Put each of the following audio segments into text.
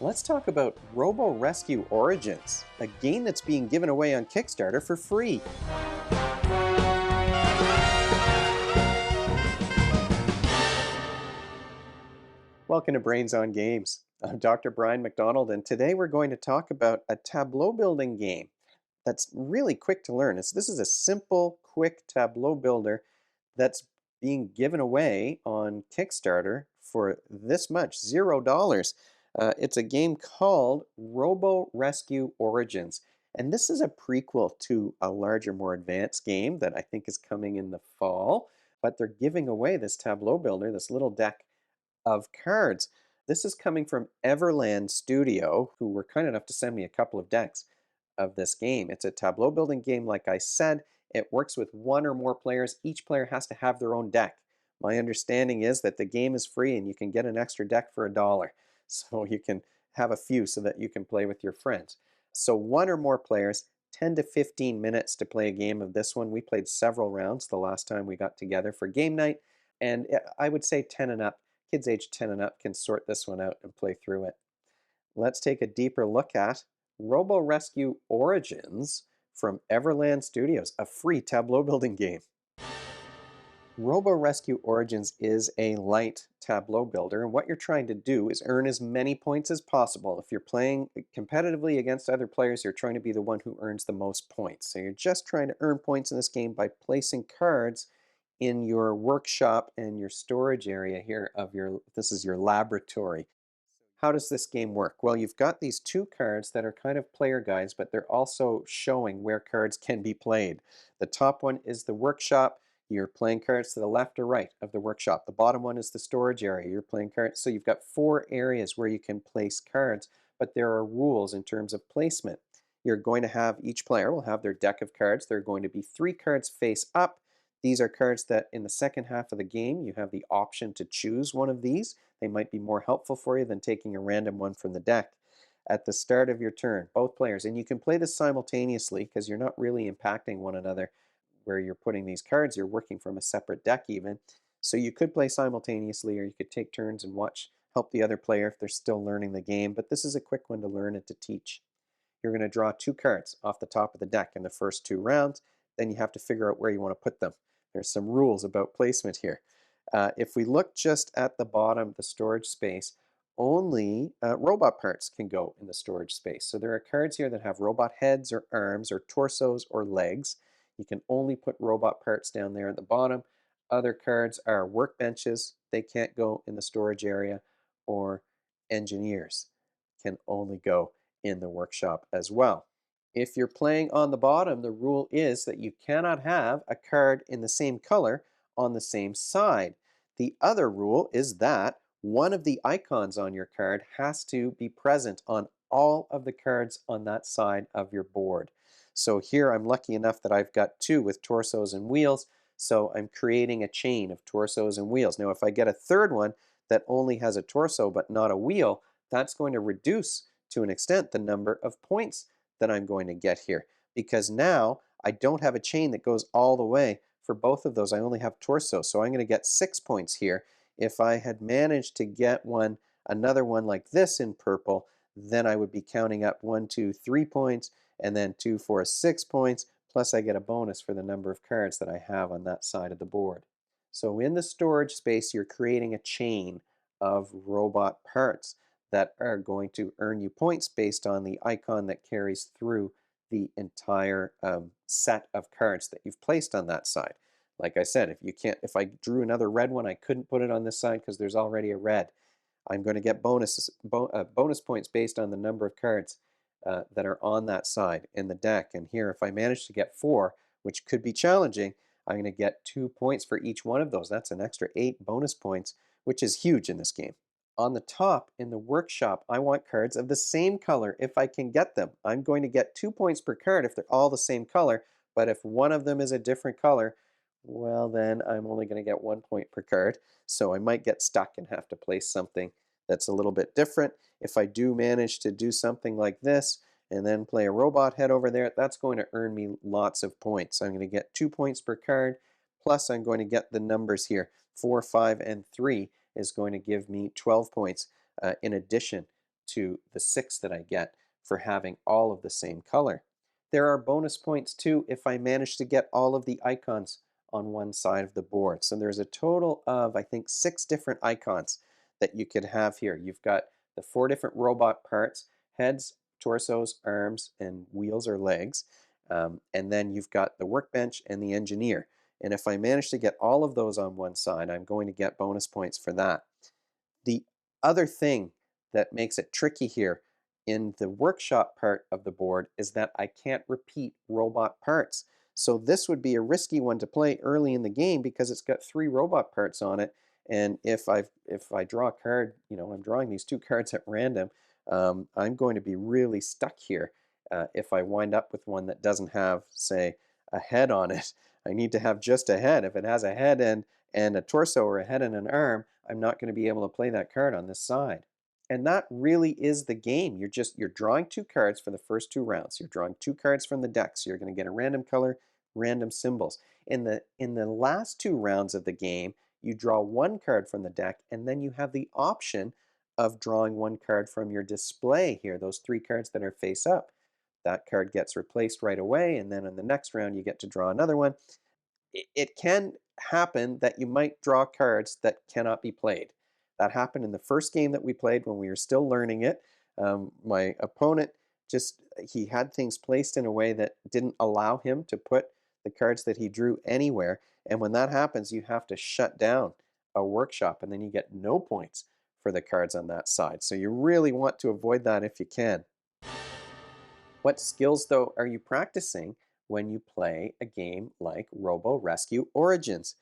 Let's talk about Robo Rescue Origins, a game that's being given away on Kickstarter for free. Welcome to Brains on Games. I'm Dr. Brian McDonald, and today we're going to talk about a tableau building game that's really quick to learn. This is a simple, quick tableau builder that's being given away on Kickstarter for this much, $0. It's a game called Robo Rescue Origins. And this is a prequel to a larger, more advanced game that I think is coming in the fall. But they're giving away this tableau builder, this little deck of cards. This is coming from Everland Studio, who were kind enough to send me a couple of decks of this game. It's a tableau building game, like I said. It works with one or more players. Each player has to have their own deck. My understanding is that the game is free and you can get an extra deck for $1. So you can have a few so that you can play with your friends. So one or more players, 10 to 15 minutes to play a game of this one. We played several rounds the last time we got together for game night. And I would say 10 and up. Kids age 10 and up can sort this one out and play through it. Let's take a deeper look at Robo Rescue Origins from Everland Studios, a free tableau building game. Robo Rescue Origins is a light tableau builder, and what you're trying to do is earn as many points as possible. If you're playing competitively against other players, you're trying to be the one who earns the most points. So you're just trying to earn points in this game by placing cards in your workshop and your storage area here of this is your laboratory. How does this game work? Well, you've got these two cards that are kind of player guides, but they're also showing where cards can be played. The top one is the workshop. You're playing cards to the left or right of the workshop. The bottom one is the storage area. You're playing cards. So you've got 4 areas where you can place cards, but there are rules in terms of placement. You're going to have, each player will have their deck of cards. There are going to be 3 cards face up. These are cards that in the second half of the game, you have the option to choose one of these. They might be more helpful for you than taking a random one from the deck. At the start of your turn, both players, and you can play this simultaneously because you're not really impacting one another where you're putting these cards. You're working from a separate deck even. So you could play simultaneously, or you could take turns and help the other player if they're still learning the game. But this is a quick one to learn and to teach. You're going to draw 2 cards off the top of the deck in the first 2 rounds. Then you have to figure out where you want to put them. There's some rules about placement here. If we look just at the bottom, the storage space, only robot parts can go in the storage space. So there are cards here that have robot heads or arms or torsos or legs. You can only put robot parts down there at the bottom. Other cards are workbenches. They can't go in the storage area, or engineers can only go in the workshop as well. If you're playing on the bottom, the rule is that you cannot have a card in the same color on the same side. The other rule is that one of the icons on your card has to be present on all of the cards on that side of your board. So here I'm lucky enough that I've got 2 with torsos and wheels, so I'm creating a chain of torsos and wheels. Now if I get a third one that only has a torso but not a wheel, that's going to reduce to an extent the number of points that I'm going to get here, because now I don't have a chain that goes all the way for both of those. I only have torso, so I'm going to get 6 points here. If I had managed to get another one like this in purple, then I would be counting up 1, 2, 3 points, and then 2, 4, 6 points, plus I get a bonus for the number of cards that I have on that side of the board. So in the storage space, you're creating a chain of robot parts that are going to earn you points based on the icon that carries through the entire set of cards that you've placed on that side. Like I said, if I drew another red one, I couldn't put it on this side because there's already a red. I'm going to get bonus points based on the number of cards that are on that side in the deck. And here, if I manage to get 4, which could be challenging, I'm going to get 2 points for each one of those. That's an extra 8 bonus points, which is huge in this game. On the top, in the workshop, I want cards of the same color if I can get them. I'm going to get 2 points per card if they're all the same color, but if one of them is a different color, well then I'm only going to get 1 point per card. So I might get stuck and have to place something that's a little bit different. If I do manage to do something like this and then play a robot head over there, that's going to earn me lots of points. I'm going to get 2 points per card, plus I'm going to get the numbers here, 4, 5, and 3 is going to give me 12 points in addition to the 6 that I get for having all of the same color. There are bonus points too if I manage to get all of the icons on one side of the board. So there's a total of, I think, 6 different icons that you could have here. You've got the 4 different robot parts: heads, torsos, arms, and wheels or legs. And then you've got the workbench and the engineer. And if I manage to get all of those on one side, I'm going to get bonus points for that. The other thing that makes it tricky here in the workshop part of the board is that I can't repeat robot parts. So this would be a risky one to play early in the game because it's got 3 robot parts on it. And if I draw a card, I'm drawing these 2 cards at random, I'm going to be really stuck here if I wind up with one that doesn't have, say, a head on it. I need to have just a head. If it has a head and a torso or a head and an arm, I'm not going to be able to play that card on this side. And that really is the game. You're drawing 2 cards for the first 2 rounds. You're drawing 2 cards from the deck, so you're going to get a random color, random symbols. In the last 2 rounds of the game, you draw 1 card from the deck, and then you have the option of drawing 1 card from your display here, those 3 cards that are face up. That card gets replaced right away, and then in the next round you get to draw another one. It can happen that you might draw cards that cannot be played. That happened in the first game that we played when we were still learning it. My opponent he had things placed in a way that didn't allow him to put the cards that he drew anywhere. And when that happens, you have to shut down a workshop, and then you get no points for the cards on that side. So you really want to avoid that if you can. What skills, though, are you practicing when you play a game like Robo Rescue Origins?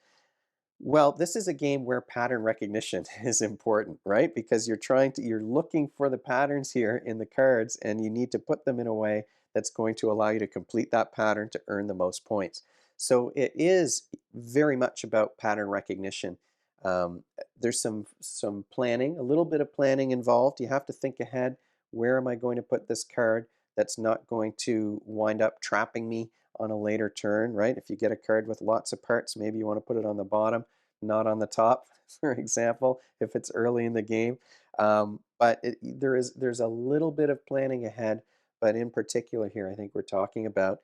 Well, this is a game where pattern recognition is important, right? Because you're looking for the patterns here in the cards, and you need to put them in a way that's going to allow you to complete that pattern to earn the most points. So it is very much about pattern recognition. There's some planning, a little bit of planning involved. You have to think ahead. Where am I going to put this card that's not going to wind up trapping me on a later turn, right? If you get a card with lots of parts, maybe you want to put it on the bottom, not on the top, for example, if it's early in the game. There's a little bit of planning ahead, but in particular here, I think we're talking about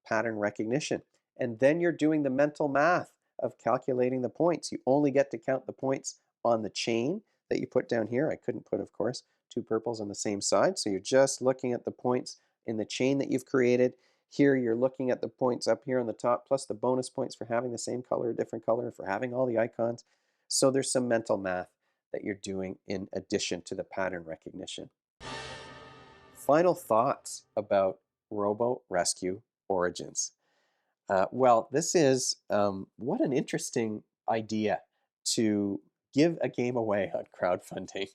pattern recognition. And then you're doing the mental math of calculating the points. You only get to count the points on the chain that you put down here. I couldn't put, of course, 2 purples on the same side. So you're just looking at the points in the chain that you've created. Here you're looking at the points up here on the top, plus the bonus points for having the same color or different color, for having all the icons. So there's some mental math that you're doing in addition to the pattern recognition. Final thoughts about Robo Rescue Origins. Well, this is what an interesting idea to give a game away on crowdfunding.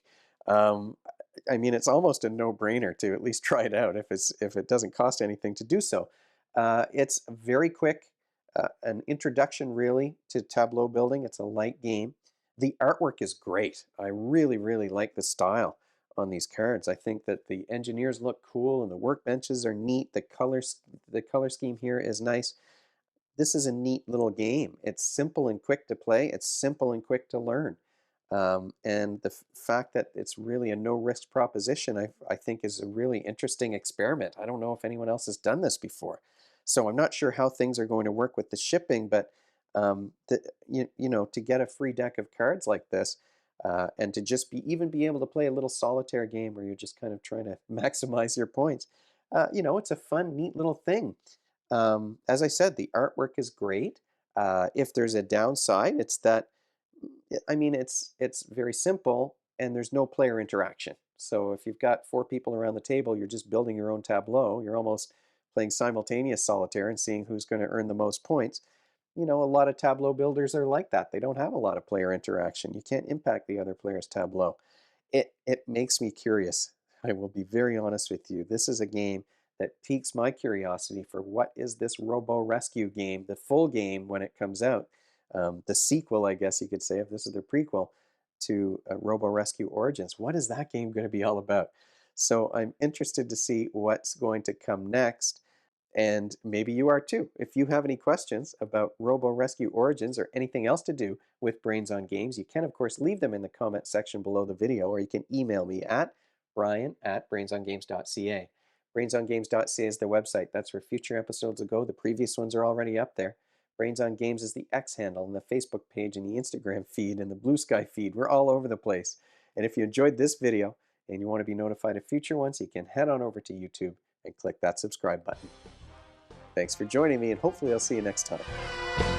Um, I mean, it's almost a no-brainer to at least try it out if it doesn't cost anything to do so. It's very quick, an introduction really to tableau building. It's a light game. The artwork is great. I really, really like the style on these cards. I think that the engineers look cool and the workbenches are neat. The color scheme here is nice. This is a neat little game. It's simple and quick to play. It's simple and quick to learn. And the fact that it's really a no-risk proposition, I think is a really interesting experiment. I don't know if anyone else has done this before. So I'm not sure how things are going to work with the shipping, but to get a free deck of cards like this, and to just even be able to play a little solitaire game where you're just kind of trying to maximize your points, it's a fun, neat little thing. As I said, the artwork is great. If there's a downside, it's that I mean, it's very simple and there's no player interaction. So if you've got 4 people around the table, you're just building your own tableau. You're almost playing simultaneous solitaire and seeing who's going to earn the most points. A lot of tableau builders are like that. They don't have a lot of player interaction. You can't impact the other player's tableau. It makes me curious. I will be very honest with you. This is a game that piques my curiosity for what is this Robo Rescue game, the full game when it comes out. The sequel, I guess you could say, if this is the prequel to Robo Rescue Origins. What is that game going to be all about? So I'm interested to see what's going to come next. And maybe you are too. If you have any questions about Robo Rescue Origins or anything else to do with Brains on Games, you can, of course, leave them in the comment section below the video, or you can email me at Brian at brainsongames.ca. Brainsongames.ca is their website. That's where future episodes will go. The previous ones are already up there. Brains on Games is the X handle and the Facebook page and the Instagram feed and the Blue Sky feed. We're all over the place. And if you enjoyed this video and you want to be notified of future ones, you can head on over to YouTube and click that subscribe button. Thanks for joining me, and hopefully I'll see you next time.